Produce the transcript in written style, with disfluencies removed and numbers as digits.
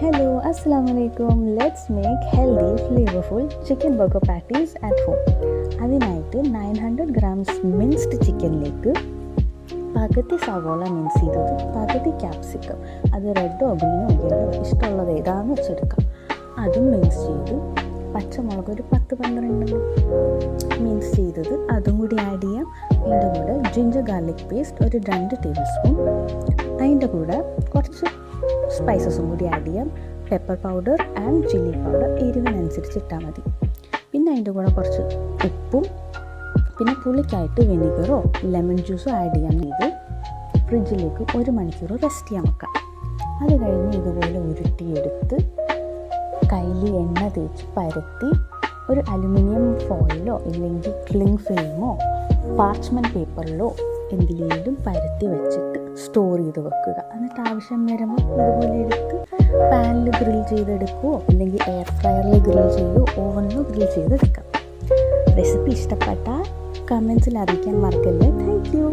Hello, Assalamu alaikum. Let's make healthy, flavorful chicken burger patties at home. അതിനായിട്ട് 900 grams minced ചിക്കനിലേക്ക് പകുതി സവോള mince ചെയ്തത്, പകുതി ക്യാപ്സിക്കം, അത് റെഡോ ഗ്രീനോ യെല്ലോ ഇഷ്ടമുള്ളത് ഏതാണെന്ന് വെച്ചെടുക്കാം, അതും മിൻസ് ചെയ്ത്, പച്ചമുളക് ഒരു 10-12 മിൻസ് ചെയ്തത് അതും കൂടി ആഡ് ചെയ്യാം. അതിൻ്റെ കൂടെ ജിഞ്ചർ ഗാർലിക് പേസ്റ്റ് ഒരു 2 ടേബിൾ സ്പൂൺ, അതിൻ്റെ കൂടെ കുറച്ച് സ്പൈസസും കൂടി ആഡ് ചെയ്യാം. Pepper powder and chilli powder എരിവിനനുസരിച്ച് ഇട്ടാൽ മതി. പിന്നെ അതിൻ്റെ കൂടെ കുറച്ച് ഉപ്പും പിന്നെ പുളിക്കായിട്ട് വിനിഗറോ ലെമൺ ജ്യൂസോ ആഡ് ചെയ്യാൻ ഇത് ഫ്രിഡ്ജിലേക്ക് 1 മണിക്കൂർ റെസ്റ്റ് ചെയ്യാൻ വെക്കാം. അത് കഴിഞ്ഞ് ഇതുപോലെ ഉരുട്ടിയെടുത്ത് കയ്യിൽ എണ്ണ തേച്ച് പരത്തി ഒരു അലുമിനിയം ഫോയിലോ ഇല്ലെങ്കിൽ ക്ലിങ് ഫിലിമോ പാർച്ച്മെൻറ്റ് പേപ്പറിലോ എന്തിലേലും പരത്തി വെച്ചിട്ട് സ്റ്റോർ ചെയ്ത് വെക്കുക. എന്നിട്ട് ആവശ്യം വരുമ്പോൾ ഇതുപോലെ എടുത്ത് പാനിൽ ഗ്രിൽ ചെയ്തെടുക്കുകയോ അല്ലെങ്കിൽ എയർ ഫ്രയറിൽ ഗ്രിൽ ചെയ്യുകയോ ഓവനിലോ ഗ്രിൽ ചെയ്തെടുക്കാം. റെസിപ്പി ഇഷ്ടപ്പെട്ടാൽ കമൻസിൽ അറിയിക്കാൻ മറക്കല്ലേ. Thank you.